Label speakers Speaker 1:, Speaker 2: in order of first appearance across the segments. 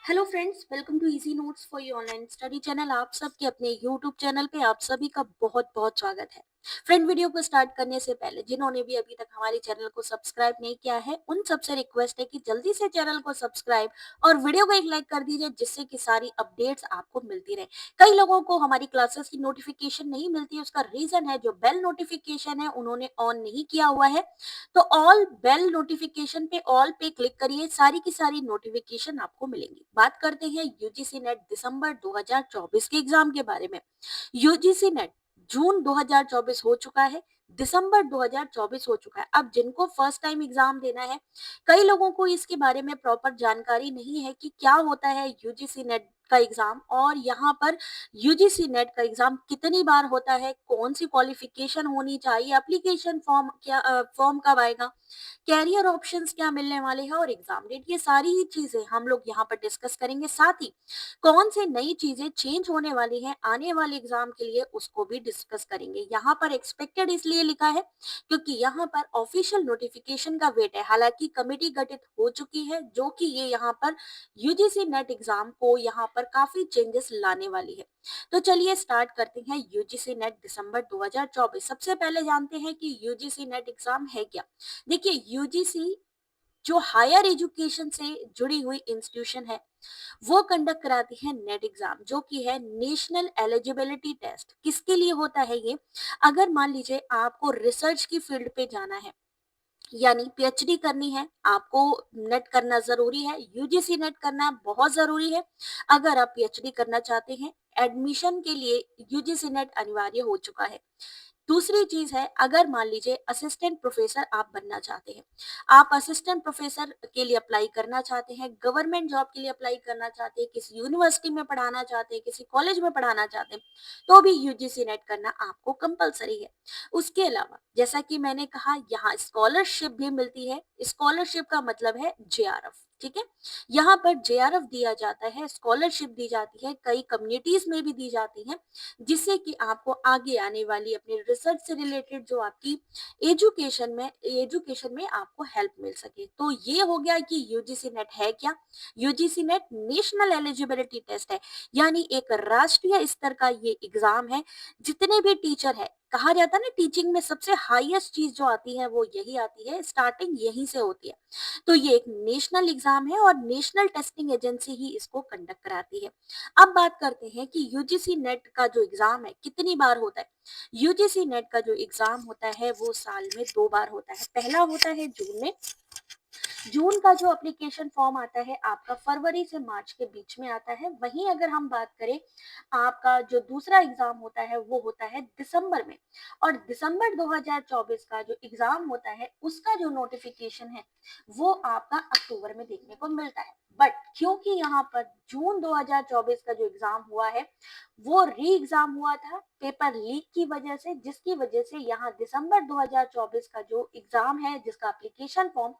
Speaker 1: Hello friends, welcome to easy notes for your online study channel. आप सबके अपने YouTube channel पे आप सभी का बहुत बहुत स्वागत है। फ्रेंड, वीडियो को स्टार्ट करने से पहले जिन्होंने भी अभी तक हमारे चैनल को सब्सक्राइब नहीं किया है उन सबसे रिक्वेस्ट है कि जल्दी से चैनल को सब्सक्राइब और वीडियो को एक लाइक कर दीजिए, जिससे कि सारी अपडेट्स आपको मिलती रहे। कई लोगों को हमारी क्लासेस की नोटिफिकेशन नहीं मिलती है, उसका रीजन है जो बेल नोटिफिकेशन है उन्होंने ऑन नहीं किया हुआ है। तो ऑल बेल नोटिफिकेशन पे ऑल पे क्लिक करिए, सारी की सारी नोटिफिकेशन आपको मिलेंगी। बात करते हैं यूजीसी नेट दिसंबर 2024 के एग्जाम के बारे में। यूजीसी नेट जून 2024 हो चुका है, दिसंबर 2024 हो चुका है। अब जिनको फर्स्ट टाइम एग्जाम देना है, कई लोगों को इसके बारे में प्रॉपर जानकारी नहीं है कि क्या होता है यूजीसी नेट का एग्जाम, और यहाँ पर यूजीसी नेट का एग्जाम कितनी बार होता है, कौन सी क्वालिफिकेशन होनी चाहिए, एप्लीकेशन फॉर्म क्या फॉर्म कब आएगा, कैरियर ऑप्शंस क्या मिलने वाले हैं और एग्जाम डेट, ये सारी ही चीजें हम लोग यहाँ पर डिस्कस करेंगे। साथ ही कौन सी नई चीजें चेंज होने वाली हैं आने वाले एग्जाम के लिए, उसको भी डिस्कस करेंगे। यहाँ पर एक्सपेक्टेड इसलिए लिखा है क्योंकि यहाँ पर ऑफिशियल नोटिफिकेशन का वेट है। हालांकि कमेटी गठित हो चुकी है जो कि ये यहाँ पर यूजीसी नेट एग्जाम को यहाँ पर काफी चेंजेस लाने वाली है। तो चलिए स्टार्ट करते हैं यूजीसी नेट दिसंबर 2024। सबसे पहले जानते हैं कि यूजीसी नेट एग्जाम है क्या। देखिए, यूजीसी जो हायर एजुकेशन से जुड़ी हुई इंस्टीट्यूशन है वो कंडक्ट कराती है नेट एग्जाम, जो कि है नेशनल एलिजिबिलिटी टेस्ट। किसके लिए होता है ये? अगर मान लीजिए आपको रिसर्च की फील्ड पे जाना है, यानी पीएचडी करनी है, आपको नेट करना जरूरी है, यूजीसी नेट करना बहुत जरूरी है। अगर आप पीएचडी करना चाहते हैं, एडमिशन के लिए यूजीसी नेट अनिवार्य हो चुका है। दूसरी चीज है, अगर मान लीजिए असिस्टेंट प्रोफेसर आप बनना चाहते हैं, आप असिस्टेंट प्रोफेसर के लिए अप्लाई करना चाहते हैं, गवर्नमेंट जॉब के लिए अप्लाई करना चाहते हैं, किसी यूनिवर्सिटी में पढ़ाना चाहते हैं, किसी कॉलेज में पढ़ाना चाहते हैं, तो भी यूजीसी नेट करना आपको कंपलसरी है। उसके अलावा जैसा कि मैंने कहा, यहाँ स्कॉलरशिप भी मिलती है। स्कॉलरशिप का मतलब है जेआरएफ, ठीक है। यहाँ पर जेआरएफ दिया जाता है, स्कॉलरशिप दी जाती है, कई कम्युनिटीज में भी दी जाती है, जिससे कि आपको आगे आने वाली अपनी रिसर्च से रिलेटेड जो आपकी एजुकेशन में आपको हेल्प मिल सके। तो ये हो गया कि यूजीसी नेट है क्या। UGC NET national eligibility test है, यानी एक राष्ट्रीय स्तर का ये एग्जाम है। जितने भी टीचर है, कहा जाता है ना, टीचिंग में सबसे हाईएस्ट चीज जो आती है वो यही आती है, स्टार्टिंग यहीं से होती है। तो ये एक नेशनल एग्जाम है और नेशनल टेस्टिंग एजेंसी ही इसको कंडक्ट कराती है। अब बात करते हैं कि यूजीसी नेट का जो एग्जाम है कितनी बार होता है। यूजीसी नेट का जो एग्जाम होता है वो साल में 2 बार होता है। पहला होता है जून में। जून का जो एप्लीकेशन फॉर्म आता है आपका फरवरी से मार्च के बीच में आता है। वहीं अगर हम बात करें, आपका जो दूसरा एग्जाम होता है वो होता है दिसंबर में। और दिसंबर 2024 का जो एग्जाम होता है उसका जो नोटिफिकेशन है वो आपका अक्टूबर में देखने को मिलता है। बट क्योंकि यहाँ पर जून 2024 का जो एग्जाम हुआ है वो री एग्जाम हुआ था पेपर लीक की वजह से, जिसकी वजह से यहाँ दिसंबर 2024 का जो एग्जाम है जिसका एप्लीकेशन फॉर्म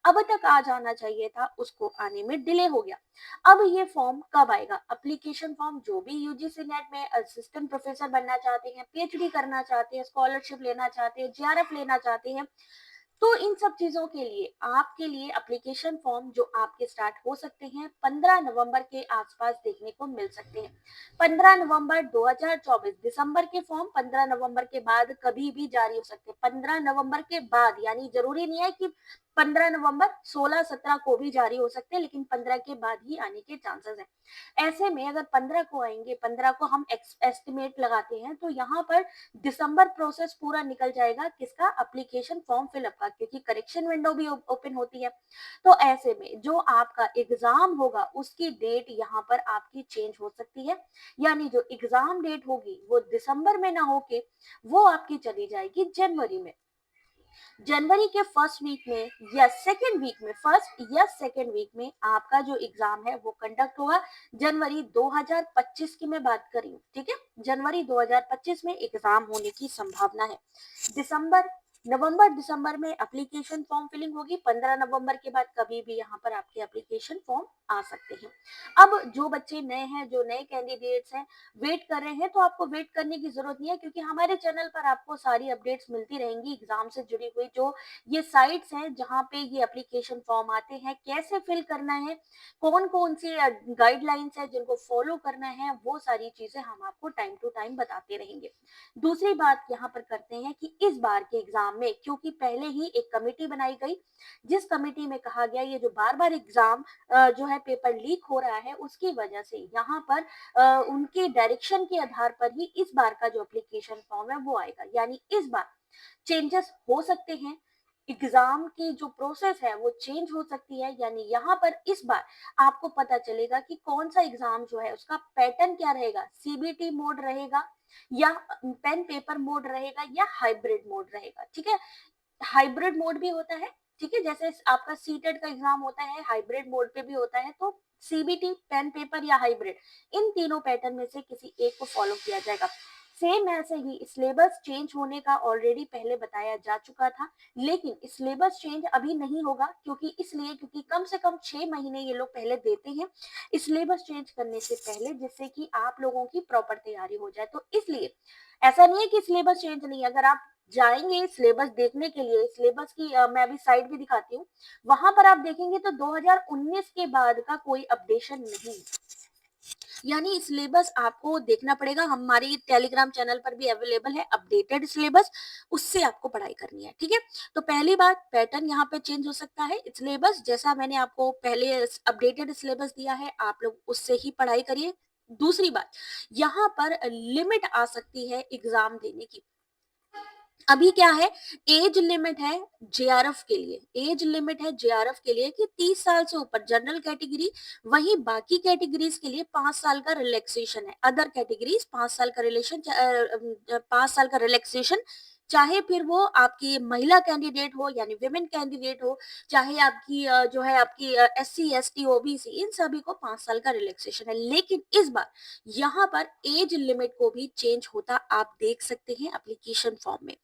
Speaker 1: अब तक आ जाना चाहिए था, उसको आने में डिले हो गया। अब ये फॉर्म कब आएगा? एप्लीकेशन फॉर्म जो भी यूजीसी नेट में असिस्टेंट प्रोफेसर बनना चाहते हैं, पीएचडी करना चाहते हैं, स्कॉलरशिप लेना चाहते हैं, जेआरएफ लेना चाहते हैं, तो इन सब चीजों के लिए आपके लिए एप्लीकेशन फॉर्म जो आपके स्टार्ट हो सकते हैं 15 नवंबर के आसपास देखने को मिल सकते हैं। 15 नवंबर 2024, दिसंबर के फॉर्म 15 नवंबर के बाद कभी भी जारी हो सकते हैं। 15 नवंबर के बाद, यानी जरूरी नहीं है कि 15 नवंबर 16-17 को भी जारी हो सकते हैं, लेकिन 15 के बाद ही आने के चांसेस हैं। ऐसे में अगर 15 को आएंगे, 15 को हम एस्टिमेट लगाते हैं, तो यहाँ पर दिसंबर प्रोसेस पूरा निकल जाएगा किसका? एप्लीकेशन फॉर्म फिलअप का, क्योंकि करेक्शन विंडो भी ओपन होती है। तो ऐसे में जो आपका एग्जाम होगा उसकी डेट यहाँ पर आपकी चेंज हो सकती है, यानी जो एग्जाम डेट होगी वो दिसंबर में ना होके वो आपकी चली जाएगी जनवरी में। जनवरी के फर्स्ट वीक में या सेकेंड वीक में, फर्स्ट या सेकेंड वीक में आपका जो एग्जाम है वो कंडक्ट होगा। जनवरी 2025 की मैं बात कर रही हूँ, ठीक है। जनवरी 2025 में एग्जाम होने की संभावना है। दिसंबर नवंबर दिसंबर में एप्लीकेशन फॉर्म फिलिंग होगी, 15 नवंबर के बाद कभी भी यहाँ पर आपके एप्लीकेशन फॉर्म आ सकते हैं। अब जो बच्चे नए हैं, जो नए कैंडिडेट्स हैं, वेट कर रहे हैं, तो आपको वेट करने की जरूरत नहीं है, क्योंकि हमारे चैनल पर आपको सारी अपडेट्स मिलती रहेंगी एग्जाम से जुड़ी हुई। जो ये साइट्स हैं जहाँ पे ये एप्लीकेशन फॉर्म आते हैं, कैसे फिल करना है, कौन कौन सी गाइडलाइंस है जिनको फॉलो करना है, वो सारी चीजें हम आपको टाइम टू टाइम बताते रहेंगे। दूसरी बात यहाँ पर करते हैं कि इस बार के एग्जाम में, क्योंकि पहले ही एक कमेटी बनाई गई, जिस कमेटी में कहा गया ये जो बार बार एग्जाम जो है पेपर लीक हो रहा है, उसकी वजह से यहाँ पर उनके डायरेक्शन के आधार पर ही इस बार का जो एप्लीकेशन फॉर्म है वो आएगा। यानी इस बार चेंजेस हो सकते हैं, एग्जाम की जो प्रोसेस है वो चेंज हो सकती है। यानी यहाँ पर इस बार आपको पता चलेगा कि कौन सा एग्जाम जो है उसका पैटर्न क्या रहेगा, सीबीटी मोड रहेगा या पेन पेपर मोड रहेगा या हाइब्रिड मोड रहेगा। ठीक है, हाइब्रिड मोड भी होता है, ठीक है, जैसे आपका सीटेट का एग्जाम होता है हाइब्रिड मोड पे भी होता है, तो सीबीटी पेन पेपर या हाइब्रिड, इन तीनों पैटर्न में से किसी एक को फॉलो किया जाएगा। सेम ऐसे ही सिलेबस चेंज होने का ऑलरेडी पहले बताया जा चुका था, लेकिन सिलेबस चेंज अभी नहीं होगा, क्योंकि इसलिए क्योंकि कम से कम 6 महीने ये लोग पहले देते हैं सिलेबस चेंज करने से पहले, जिससे कि आप लोगों की प्रॉपर तैयारी हो जाए। तो इसलिए ऐसा नहीं है कि सिलेबस चेंज नहीं है। अगर आप जाएंगे सिलेबस देखने के लिए, सिलेबस की मैं अभी साइट भी दिखाती हूँ, वहां पर आप देखेंगे तो 2019 के बाद का कोई अपडेशन नहीं, यानी सिलेबस आपको देखना पड़ेगा। हमारी टेलीग्राम चैनल पर भी अवेलेबल है अपडेटेड सिलेबस, उससे आपको पढ़ाई करनी है। ठीक है, तो पहली बात, पैटर्न यहाँ पे चेंज हो सकता है, सिलेबस जैसा मैंने आपको पहले अपडेटेड सिलेबस दिया है, आप लोग उससे ही पढ़ाई करिए। दूसरी बात, यहाँ पर लिमिट आ सकती है एग्जाम देने की। अभी क्या है, एज लिमिट है जेआरएफ के लिए, एज लिमिट है जेआरएफ के लिए कि 30 साल से ऊपर जनरल कैटेगरी, वहीं बाकी कैटेगरीज के लिए 5 साल का रिलैक्सेशन है। अदर कैटेगरीज 5 साल का 5 साल का रिलैक्सेशन, चाहे फिर वो आपकी महिला कैंडिडेट हो यानी विमेन कैंडिडेट हो, चाहे आपकी जो है आपकी एससी एसटी ओबीसी, इन सभी को 5 साल का रिलैक्सेशन है। लेकिन इस बार यहाँ पर एज लिमिट को भी चेंज होता आप देख सकते हैं एप्लीकेशन फॉर्म में,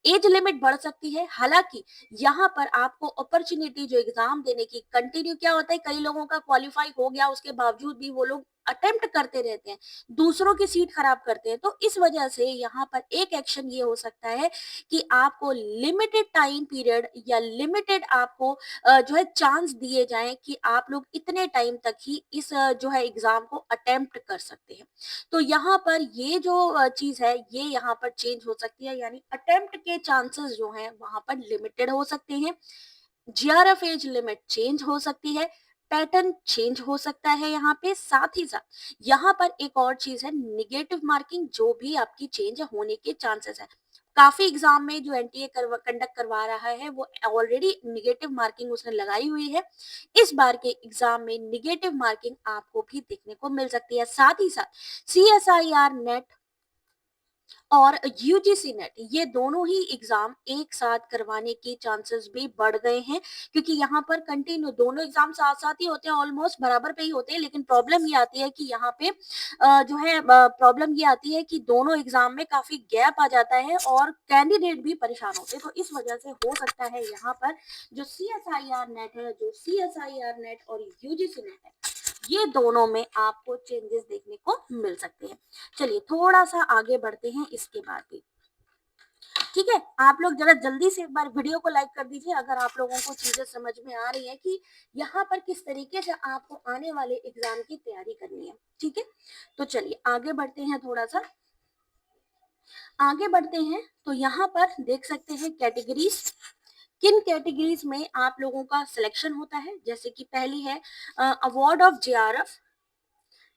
Speaker 1: एज लिमिट बढ़ सकती है। हालांकि यहाँ पर आपको अपॉर्चुनिटी जो एग्जाम देने की कंटिन्यू, क्या होता है कई लोगों का क्वालिफाई हो गया उसके बावजूद भी वो लोग अटेम्प्ट करते रहते हैं, दूसरों की सीट खराब करते हैं, तो इस वजह से यहाँ पर एक एक्शन ये हो सकता है कि आपको लिमिटेड टाइम पीरियड या लिमिटेड आपको जो है चांस दिए जाएं कि आप लोग इतने टाइम तक ही इस जो है एग्जाम को अटेम्प्ट कर सकते हैं। तो यहाँ पर ये जो चीज है ये यहाँ पर चेंज हो सकती है, यानी अटेम्प्ट के चांसेस जो हैं वहां पर लिमिटेड हो सकते हैं, जीआरएफ एज लिमिट चेंज हो सकती है, पैटर्न चेंज हो सकता है। यहाँ पे साथ ही साथ यहाँ पर एक और चीज है, निगेटिव मार्किंग जो भी आपकी चेंज होने के चांसेस है। काफी एग्जाम में जो एनटीए कंडक्ट करवा रहा है वो ऑलरेडी निगेटिव मार्किंग उसने लगाई हुई है, इस बार के एग्जाम में निगेटिव मार्किंग आपको भी देखने को मिल सकती है। साथ ही साथ सीएसआईआर नेट और यूजीसी नेट, ये दोनों ही एग्जाम एक साथ करवाने के चांसेस भी बढ़ गए हैं, क्योंकि यहाँ पर कंटिन्यू दोनों एग्जाम साथ साथ ही होते हैं, ऑलमोस्ट बराबर पे ही होते हैं। लेकिन प्रॉब्लम ये आती है कि यहाँ पे जो है प्रॉब्लम ये आती है कि दोनों एग्जाम में काफी गैप आ जाता है और कैंडिडेट भी परेशान होते हैं। तो इस वजह से हो सकता है यहाँ पर जो सीएसआईआर नेट है, जो सीएसआईआर नेट और यूजीसी नेट है, ये दोनों में आपको चेंजेस देखने को मिल सकते हैं। चलिए थोड़ा सा आगे बढ़ते हैं इसके बाद भी। ठीक है, आप लोग जरा जल्दी से एक बार वीडियो को लाइक कर दीजिए अगर आप लोगों को चीजें समझ में आ रही है कि यहाँ पर किस तरीके से आपको आने वाले एग्जाम की तैयारी करनी है। ठीक है, तो चलिए आगे बढ़ते हैं, थोड़ा सा आगे बढ़ते हैं। तो यहाँ पर देख सकते हैं कैटेगरीज, किन कैटेगरीज में आप लोगों का सिलेक्शन होता है। जैसे कि पहली है अवार्ड ऑफ जेआरएफ।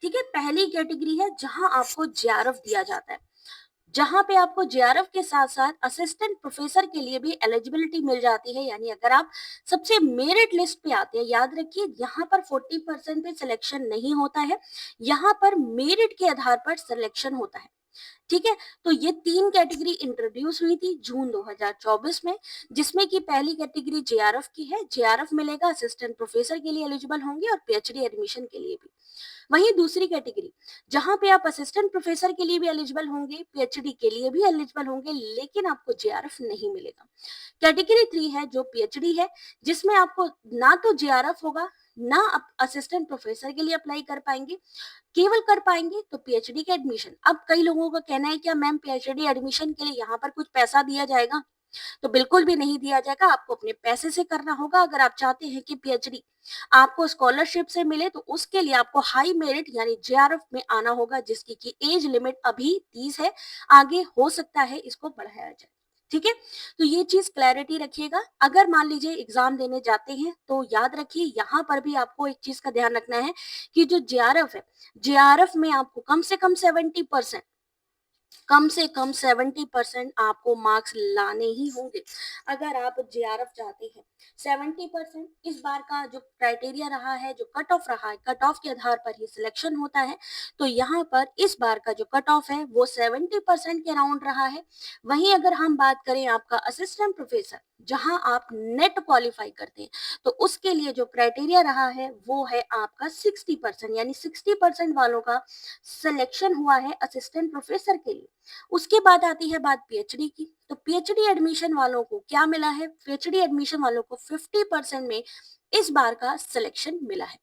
Speaker 1: ठीक है, पहली कैटेगरी है जहां आपको जेआरएफ दिया जाता है, जहां पे आपको जेआरएफ के साथ साथ असिस्टेंट प्रोफेसर के लिए भी एलिजिबिलिटी मिल जाती है। यानी अगर आप सबसे मेरिट लिस्ट पे आते हैं, याद रखिए यहाँ पर 40% पे सिलेक्शन नहीं होता है, यहाँ पर मेरिट के आधार पर सिलेक्शन होता है। ठीक है, तो ये 3 कैटेगरी इंट्रोड्यूस हुई थी जून 2024 में, जिसमें कि पहली कैटेगरी जेआरएफ की है। जेआरएफ मिलेगा, असिस्टेंट प्रोफेसर के लिए एलिजिबल होंगे और पीएचडी एडमिशन के लिए भी। वहीं दूसरी कैटेगरी, जहां पे आप असिस्टेंट प्रोफेसर के लिए भी एलिजिबल होंगे, पीएचडी के लिए भी एलिजिबल होंगे, लेकिन आपको जेआरएफ नहीं मिलेगा। कैटेगरी 3 है जो पीएचडी है, जिसमें आपको ना तो जेआरएफ होगा, ना आप असिस्टेंट प्रोफेसर के लिए अप्लाई कर पाएंगे, केवल कर पाएंगे तो पीएचडी के एडमिशन। अब कई लोगों का कहना है क्या मैम पीएचडी एडमिशन के लिए यहाँ पर कुछ पैसा दिया जाएगा? तो बिल्कुल भी नहीं दिया जाएगा, आपको अपने पैसे से करना होगा। अगर आप चाहते हैं कि पीएचडी आपको स्कॉलरशिप से मिले तो उसके लिए आपको हाई मेरिट यानी जेआरएफ में आना होगा, जिसकी की एज लिमिट अभी 30 है, आगे हो सकता है इसको बढ़ाया जाए। ठीक है, तो ये चीज क्लैरिटी रखिएगा। अगर मान लीजिए एग्जाम देने जाते हैं तो याद रखिए यहाँ पर भी आपको एक चीज का ध्यान रखना है कि जो जेआरएफ है, जेआरएफ में आपको कम से कम 70%, कम से कम 70% आपको मार्क्स लाने ही होंगे अगर आप जेआरएफ चाहते हैं। 70% इस बार का जो क्राइटेरिया रहा है, जो कट ऑफ रहा है, कट ऑफ के आधार पर ही सिलेक्शन होता है। तो यहाँ पर इस बार का जो कट ऑफ है वो 70% के अराउंड रहा है। वहीं अगर हम बात करें आपका असिस्टेंट प्रोफेसर, जहां आप नेट क्वालिफाई करते हैं, तो उसके लिए जो क्राइटेरिया रहा है वो है आपका 60%, यानी 60% वालों का सिलेक्शन हुआ है असिस्टेंट प्रोफेसर के लिए। उसके बाद आती है बात पीएचडी की, तो पीएचडी एडमिशन वालों को क्या मिला है? पीएचडी एडमिशन वालों को 50% में इस बार का सिलेक्शन मिला है।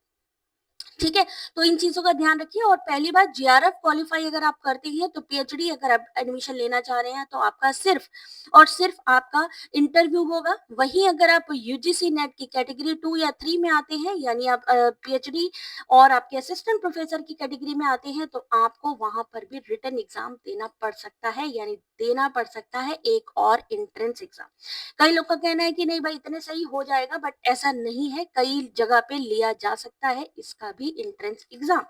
Speaker 1: ठीक है, तो इन चीजों का ध्यान रखिए। और पहली बात, जेआरएफ क्वालिफाई अगर आप करते हैं तो पीएचडी अगर आप एडमिशन लेना चाह रहे हैं तो आपका सिर्फ और सिर्फ आपका इंटरव्यू होगा। वहीं अगर आप यूजीसी नेट की कैटेगरी 2 या 3 में आते हैं, यानी आप पीएचडी और आपके असिस्टेंट प्रोफेसर की कैटेगरी में आते हैं, तो आपको वहां पर भी रिटन एग्जाम देना पड़ सकता है, यानी देना पड़ सकता है एक और एंट्रेंस एग्जाम। कई लोग का कहना है कि नहीं भाई इतने सही हो जाएगा, बट ऐसा नहीं है, कई जगह पे लिया जा सकता है इसका भी एंट्रेंस एग्जाम।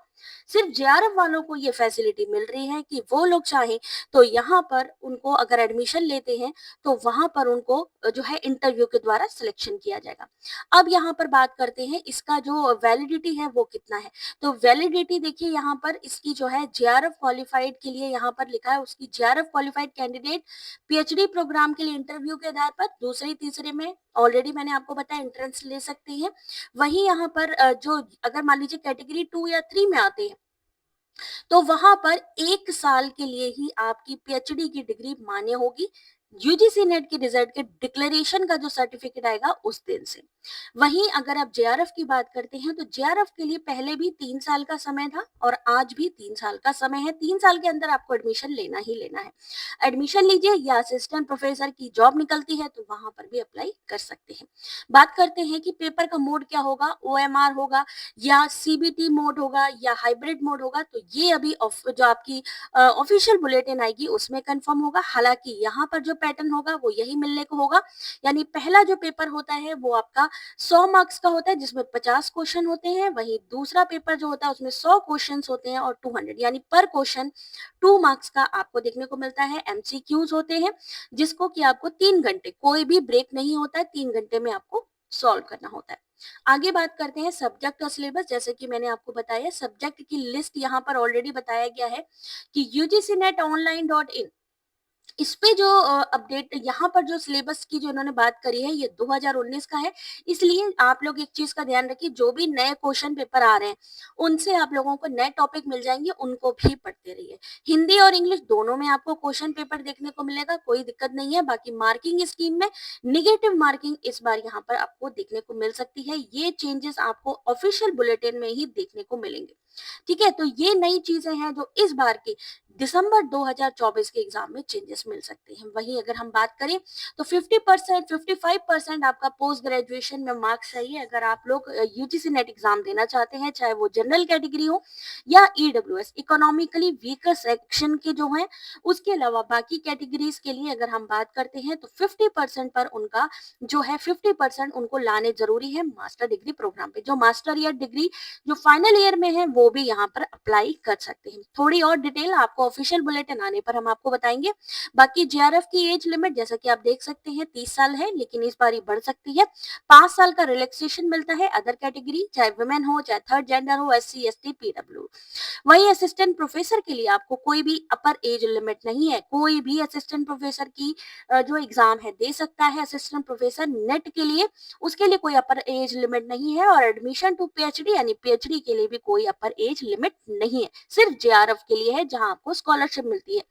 Speaker 1: सिर्फ जेआरएफ वालों को ये फैसिलिटी मिल रही है कि वो लोग चाहें तो यहाँ पर उनको अगर एडमिशन लेते हैं तो वहां पर उनको जो है इंटरव्यू के द्वारा सिलेक्शन किया जाएगा। अब यहाँ पर बात करते हैं इसका जो वैलिडिटी है वो कितना है। तो वैलिडिटी देखिए यहाँ पर इसकी जो है जेआरएफ क्वालिफाइड के लिए यहाँ पर लिखा है, उसकी JRF qualified candidate PhD programme के लिए इंटरव्यू के आधार पर दूसरे तीसरे में ऑलरेडी मैंने आपको बताया एंट्रेंस ले सकते हैं। वहीं यहाँ पर जो अगर मान लीजिए कैटेगरी 2 या 3 में आते हैं तो वहां पर 1 साल के लिए ही आपकी पीएचडी की डिग्री मान्य होगी, यूजीसी नेट के रिजल्ट के डिक्लेरेशन का जो सर्टिफिकेट आएगा उस दिन से। वहीं अगर आप जेआरएफ की बात करते हैं तो जेआरएफ के लिए पहले भी 3 साल का समय था और आज भी 3 साल का समय है। 3 साल के अंदर आपको एडमिशन लेना ही लेना है। एडमिशन लीजिए या असिस्टेंट प्रोफेसर की जॉब निकलती है तो वहां पर भी अप्लाई कर सकते हैं। बात करते हैं कि पेपर का मोड क्या होगा, ओएमआर होगा या सीबीटी मोड होगा या हाइब्रिड मोड होगा, तो ये अभी जो आपकी ऑफिशियल बुलेटिन आएगी उसमें कंफर्म होगा। हालांकि यहाँ पर जो पैटर्न होगा वो यही मिलने को होगा, यानी पहला जो पेपर होता है वो आपका 100 मार्क्स का होता है जिसमें 50 क्वेश्चन होते हैं। वहीं दूसरा पेपर जो होता है उसमें 100 क्वेश्चन होते हैं और 200 यानी पर क्वेश्चन 2 मार्क्स का आपको देखने को मिलता है। एमसीक्यूज होते हैं जिसको कि आपको 3 घंटे, कोई भी ब्रेक नहीं होता है, 3 घंटे में आपको सॉल्व करना होता है। आगे बात करते हैं सब्जेक्ट और सिलेबस। जैसे कि मैंने आपको बताया सब्जेक्ट की लिस्ट यहाँ पर ऑलरेडी बताया गया है कि UGC net online dot in, इस पे जो अपडेट यहाँ पर जो सिलेबस की जो इन्होंने बात करी है ये 2019 का है। इसलिए आप लोग एक चीज का ध्यान रखिए, जो भी नए क्वेश्चन पेपर आ रहे हैं उनसे आप लोगों को नए टॉपिक मिल जाएंगे, उनको भी पढ़ते रहिए। हिंदी और इंग्लिश दोनों में आपको क्वेश्चन पेपर देखने को मिलेगा, कोई दिक्कत नहीं है। बाकी मार्किंग स्कीम में निगेटिव मार्किंग इस बार यहाँ पर आपको देखने को मिल सकती है। ये चेंजेस आपको ऑफिशियल बुलेटिन में ही देखने को मिलेंगे। ठीक है, तो ये नई चीजें हैं जो इस बार की दिसंबर 2024 के एग्जाम में चेंजेस मिल सकते हैं। वहीं अगर हम बात करें तो 50% 55% आपका पोस्ट ग्रेजुएशन में मार्क्स चाहिए अगर आप लोग यूजीसी नेट एग्जाम देना चाहते हैं, चाहे वो जनरल कैटेगरी हो या ईडब्ल्यूएस इकोनॉमिकली वीकर सेक्शन के जो हैं। उसके अलावा बाकी कैटेगरीज के लिए अगर हम बात करते हैं तो 50% पर उनका जो है 50% उनको लाने जरूरी है मास्टर डिग्री प्रोग्राम पे। जो मास्टर या डिग्री जो फाइनल ईयर में है वो भी यहाँ पर अप्लाई कर सकते हैं। थोड़ी और डिटेल आपको ऑफिशियल बुलेटिन आने पर हम आपको बताएंगे। बाकी जेआरएफ की एज लिमिट जैसा कि आप देख सकते हैं 30 साल है, लेकिन इस बार बढ़ सकती है। 5 साल का रिलैक्सेशन मिलता है अदर कैटेगरी, चाहे वुमेन हो, चाहे थर्ड जेंडर हो, SC ST PW। वही असिस्टेंट प्रोफेसर के लिए आपको कोई भी अपर एज लिमिट नहीं है। कोई भी असिस्टेंट प्रोफेसर की जो एग्जाम है दे सकता है। असिस्टेंट प्रोफेसर नेट के लिए, उसके लिए कोई अपर एज लिमिट नहीं है। और एडमिशन टू PhD यानी PhD के लिए भी कोई अपर एज लिमिट नहीं है, सिर्फ जेआरएफ के लिए है जहां आपको स्कॉलरशिप मिलती है।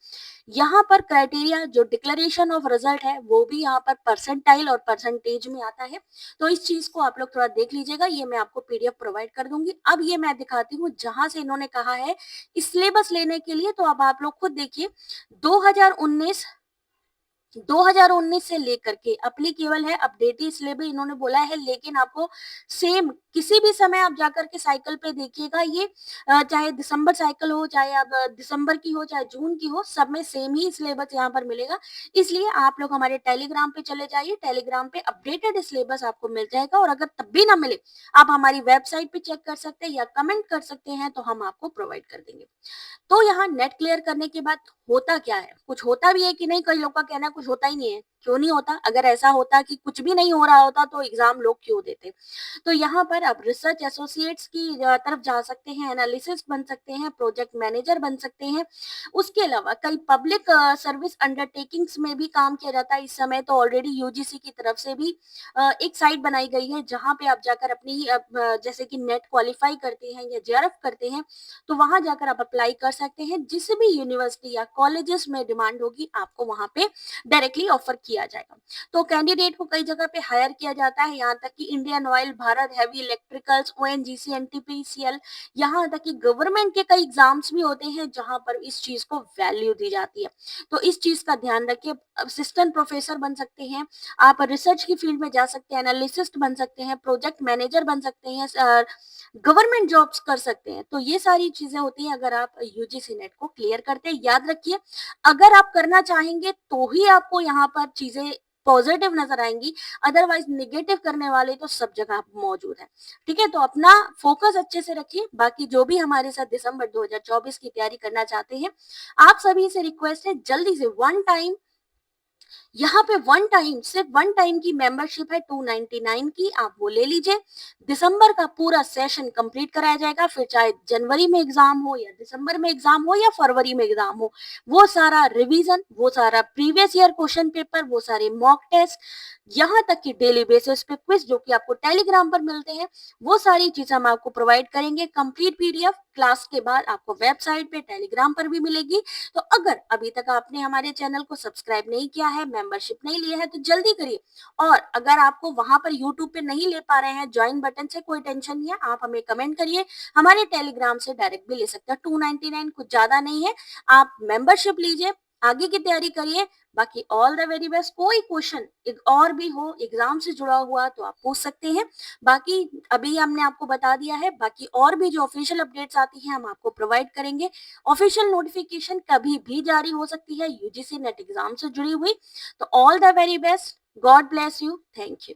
Speaker 1: यहाँ पर क्राइटेरिया जो डिक्लेरेशन ऑफ रिजल्ट है वो भी यहाँ पर परसेंटाइल और परसेंटेज में आता है। तो इस चीज को आप लोग थोड़ा देख लीजिएगा, ये मैं आपको PDF प्रोवाइड कर दूंगी। अब ये मैं दिखाती हूँ जहां से इन्होंने कहा है सिलेबस लेने के लिए, तो अब आप लोग खुद देखिए 2019 से लेकर के अप्लीकेबल है। अपडेटेड सिलेबस इन्होंने बोला है, लेकिन आपको सेम किसी भी समय आप जाकर के साइकिल पे देखिएगा, ये चाहे दिसंबर साइकिल हो, चाहे अब दिसंबर की हो, चाहे जून की हो, सब में सेम ही सिलेबस यहाँ पर मिलेगा। इसलिए आप लोग हमारे टेलीग्राम पे चले जाइए, टेलीग्राम पे अपडेटेड सिलेबस आपको मिल जाएगा। और अगर तब भी ना मिले, आप हमारी वेबसाइट पे चेक कर सकते हैं या कमेंट कर सकते हैं, तो हम आपको प्रोवाइड कर देंगे। तो यहाँ नेट क्लियर करने के बाद होता क्या है, कुछ होता भी है कि नहीं? कई लोग का कहना है कुछ होता ही नहीं है। क्यों नहीं होता? अगर ऐसा होता कि कुछ भी नहीं हो रहा होता तो एग्जाम लोग क्यों देते? तो यहाँ पर आप रिसर्च एसोसिएट्स की तरफ जा सकते हैं, एनालिसिस बन सकते हैं, प्रोजेक्ट मैनेजर बन सकते हैं। उसके अलावा कई पब्लिक सर्विस अंडरटेकिंग्स में भी काम किया जाता है। इस समय तो ऑलरेडी यूजीसी की तरफ से भी एक साइट बनाई गई है जहाँ पे आप जाकर अपनी जैसे कि नेट क्वालिफाई करते हैं या जेआरएफ करते हैं, तो वहां जाकर आप अप्लाई कर सकते हैं। जिस भी यूनिवर्सिटी या कॉलेजेस में डिमांड होगी, आपको वहां पे डायरेक्टली ऑफर किया जाएगा। तो कैंडिडेट को कई जगह पे हायर किया जाता है, यहाँ तक कि Indian oil, Bharat heavy electricals, ONGC, NTPCL, यहाँ तक कि गवर्नमेंट के कई एग्जाम्स भी होते हैं जहां पर इस चीज को वैल्यू दी जाती है। तो इस चीज का ध्यान रखिए। असिस्टेंट प्रोफेसर बन सकते हैं, आप रिसर्च की फील्ड में जा सकते हैं, एनालिसिस्ट बन सकते हैं, प्रोजेक्ट मैनेजर बन सकते हैं, गवर्नमेंट जॉब्स कर सकते हैं। तो ये सारी चीजें होती हैं अगर आप यूजीसी नेट को क्लियर करते हैं। याद रखिए, अगर आप करना चाहेंगे तो ही आपको यहाँ पर चीजें पॉजिटिव नजर आएंगी, अदरवाइज निगेटिव करने वाले तो सब जगह मौजूद है। ठीक है, तो अपना फोकस अच्छे से रखिए। बाकी जो भी हमारे साथ दिसंबर 2024 की तैयारी करना चाहते हैं, आप सभी से रिक्वेस्ट है जल्दी से वन टाइम, यहाँ पे सिर्फ वन टाइम की मेंबरशिप है 299 की, आप वो ले लीजिए। दिसंबर का पूरा सेशन कंप्लीट कराया जाएगा, फिर चाहे जनवरी में एग्जाम हो या दिसंबर में एग्जाम हो या फरवरी में एग्जाम हो, वो सारा रिवीजन, वो सारा प्रीवियस ईयर क्वेश्चन पेपर, वो सारे मॉक टेस्ट, यहाँ तक कि डेली बेसिस पे क्विज जो कि आपको टेलीग्राम पर मिलते हैं, वो सारी चीजें हम आपको प्रोवाइड करेंगे। कंप्लीट PDF क्लास के बाद आपको वेबसाइट पे, टेलीग्राम पर भी मिलेगी। तो अगर अभी तक आपने हमारे चैनल को सब्सक्राइब नहीं किया है, मेंबरशिप नहीं लिया है, तो जल्दी करिए। और अगर आपको वहां पर यूट्यूब पे नहीं ले पा रहे हैं ज्वाइन बटन से, कोई टेंशन नहीं है, आप हमें कमेंट करिए, हमारे टेलीग्राम से डायरेक्ट भी ले सकते हैं। 299 कुछ ज्यादा नहीं है, आप मेंबरशिप लीजिए, आगे की तैयारी करिए। बाकी ऑल द वेरी बेस्ट। कोई क्वेश्चन और भी हो एग्जाम से जुड़ा हुआ तो आप पूछ सकते हैं। बाकी अभी हमने आपको बता दिया है, बाकी और भी जो ऑफिशियल अपडेट्स आती हैं हम आपको प्रोवाइड करेंगे। ऑफिशियल नोटिफिकेशन कभी भी जारी हो सकती है यूजीसी नेट एग्जाम से जुड़ी हुई। तो all the very best, God bless you, thank you.